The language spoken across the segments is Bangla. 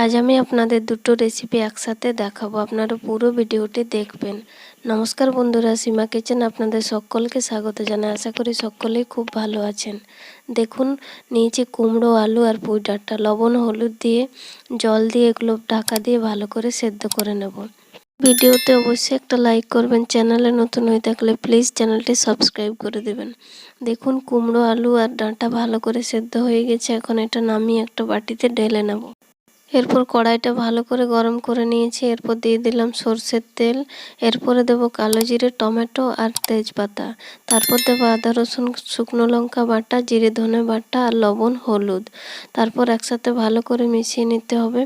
আজ আমি আপনাদের দুটো রেসিপি একসাথে দেখাবো, আপনারা পুরো ভিডিওটি দেখবেন। নমস্কার বন্ধুরা, সীমা কিচেন আপনাদের সকলকে স্বাগত জানাই। আশা করি সকলেই খুব ভালো আছেন। দেখুন, নিয়েছি কুমড়ো, আলু আর পুঁই ডাঁটা। লবণ হলুদ দিয়ে জল দিয়ে এগুলো ঢাকা দিয়ে ভালো করে সেদ্ধ করে নেব। ভিডিওতে অবশ্যই একটা লাইক করবেন, চ্যানেলে নতুন হয়ে থাকলে প্লিজ চ্যানেলটি সাবস্ক্রাইব করে দেবেন। দেখুন, কুমড়ো, আলু আর ডাঁটা ভালো করে সেদ্ধ হয়ে গেছে। এখন এটা নামিয়ে একটা বাটিতে ঢেলে নেব। এরপর কড়াইটা ভালো করে গরম করে নিয়েছি। এরপর দিয়ে দিলাম সর্ষের তেল। এরপরে দেবো কালো জিরে, টমেটো আর তেজপাতা। তারপর দেবো আদা রসুন শুকনো লঙ্কা বাটা, জিরে ধনে বাটা আর লবণ হলুদ। তারপর একসাথে ভালো করে মিশিয়ে নিতে হবে।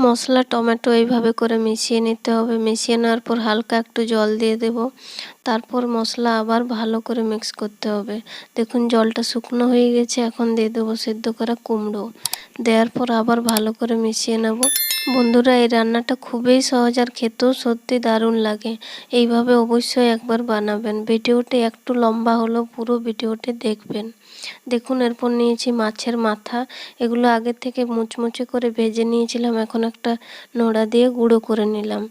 মশলা টমেটো এইভাবে করে মিশিয়ে নিতে হবে। মিশিয়ে নেওয়ার পর হালকা একটু জল দিয়ে দেব। তারপর মশলা আবার ভালো করে মিক্স করতে হবে। দেখুন, জলটা শুকনো হয়ে গেছে। এখন দিয়ে দেবো সেদ্ধ করা কুমড়ো। দেওয়ার পর আবার ভালো করে মিশিয়ে নেব। বন্ধুরা, এই রান্নাটা খুবই সহজ আর খেতেও সত্যি দারুণ লাগে। এইভাবে অবশ্যই একবার বানাবেন। ভিডিওটি একটু লম্বা হলেও পুরো ভিডিওটি দেখবেন। দেখুন, এরপর নিয়েছি মাছের মাথা। এগুলো আগে থেকে মুচমুচে করে ভেজে নিয়েছিলাম। এখন একটা নোড়া দিয়ে গুঁড়ো করে নিলাম।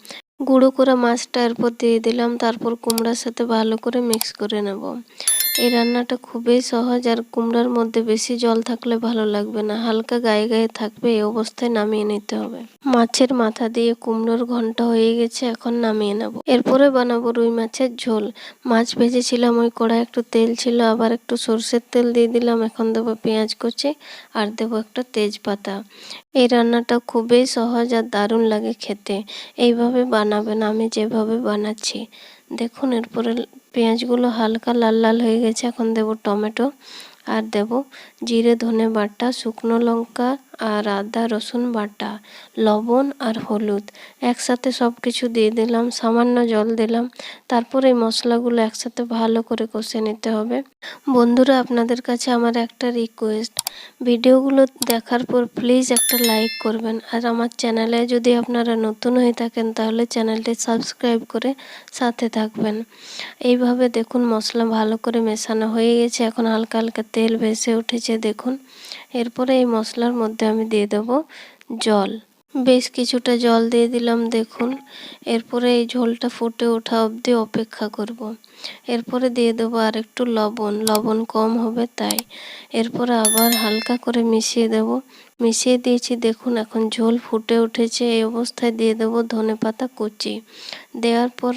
গুঁড়ো করা মাছটা এরপর দিয়ে দিলাম। তারপর কুমড়ার সাথে ভালো করে মিক্স করে নেব। এই রান্নাটা খুবই সহজ আর কুমড়ার মধ্যে বেশি জল থাকলে ভালো লাগবে না, হালকা গায়ে গায়ে থাকবে। এই অবস্থায় নামিয়ে নিতে হবে। মাছের মাথা দিয়ে কুমড়োর ঘন্ট হয়ে গেছে, এখন নামিয়ে নেব। এরপরে বানাবো রুই মাছের ঝোল। মাছ ভেজেছিলাম, ওই কড়াই একটু তেল ছিল, আবার একটু সর্ষের তেল দিয়ে দিলাম। এখন দেবো পেঁয়াজ কুচি আর দেবো একটা তেজপাতা। এই রান্নাটা খুবই সহজ আর দারুণ লাগে খেতে। এইভাবে বানাবেন, আমি যেভাবে বানাচ্ছি। দেখুন, এরপরে পেঁয়াজগুলো হালকা লাল লাল হয়ে গেছে। এখন দেব টমেটো আর দেব জিরে ধনে বাটা, শুকনো লঙ্কা আর আদা রসুন বাটা, লবণ আর হলুদ। একসাথে সব কিছু দিয়ে দিলাম, সামান্য জল দিলাম। তারপর এই মশলাগুলো একসাথে ভালো করে কষে নিতে হবে। বন্ধুরা, আপনাদের কাছে আমার একটা রিকোয়েস্ট, ভিডিওগুলো দেখার পর প্লিজ একটা লাইক করবেন। আর আমার চ্যানেলে যদি আপনারা নতুন হয়ে থাকেন তাহলে চ্যানেলটি সাবস্ক্রাইব করে সাথে থাকবেন। এইভাবে দেখুন, মশলা ভালো করে মেশানো হয়ে গেছে। এখন হালকা হালকা তেল ভেসে উঠেছে দেখুন। এরপরে এই মশলার মধ্যে আমি দিয়ে দেবো জল। বেশ কিছুটা জল দিয়ে দিলাম দেখুন। এরপরে এই ঝোলটা ফুটে ওঠা অবধি অপেক্ষা করব। এরপরে দিয়ে দেবো আর একটু লবণ, লবণ কম হবে তাই। এরপরে আবার হালকা করে মিশিয়ে দেব। মিশিয়ে দিয়েছি দেখুন, এখন ঝোল ফুটে উঠেছে। এই অবস্থায় দিয়ে দেবো ধনেপাতা কুচি। দেওয়ার পর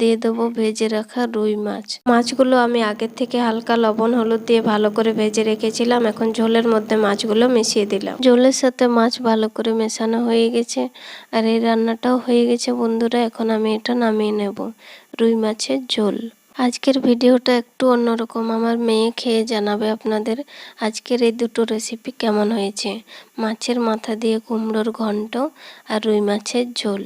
দিয়ে দেবো ভেজে রাখা রুই মাছ। মাছগুলো আমি আগের থেকে হালকা লবণ হলুদ দিয়ে ভালো করে ভেজে রেখেছিলাম। এখন ঝোলের মধ্যে মাছগুলো মিশিয়ে দিলাম। ঝোলের সাথে মাছ ভালো করে মেশানো হয়ে গেছে আর এই রান্নাটাও হয়ে গেছে বন্ধুরা। এখন আমি এটা নামিয়ে নেব। রুই মাছের ঝোল। আজকের ভিডিওটা একটু অন্যরকম। আমার মেয়ে খেয়ে জানাবে আপনাদের আজকের এই দুটো রেসিপি কেমন হয়েছে। মাছের মাথা দিয়ে কুমড়োর ঘন্ট আর রুই মাছের ঝোল।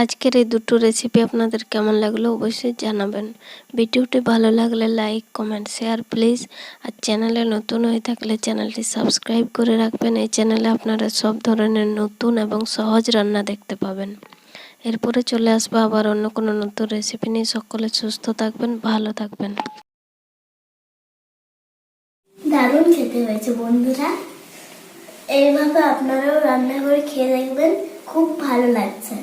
আজকের এই দুটো রেসিপি আপনাদের কেমন লাগলো অবশ্যই জানাবেন। ভিডিওটি ভালো লাগলে লাইক কমেন্ট শেয়ার প্লিজ। আর চ্যানেলে নতুন হয়ে থাকলে চ্যানেলটি সাবস্ক্রাইব করে রাখবেন। এই চ্যানেলে আপনারা সব ধরনের নতুন এবং সহজ রান্না দেখতে পাবেন। এরপরে চলে আসবো আবার অন্য কোনো নতুন রেসিপি নিয়ে। সকলে সুস্থ থাকবেন, ভালো থাকবেন। দারুণ খেতে হয়েছে বন্ধুরা। এইভাবে আপনারাও রান্না করে খেয়ে দেখবেন, খুব ভালো লাগছে।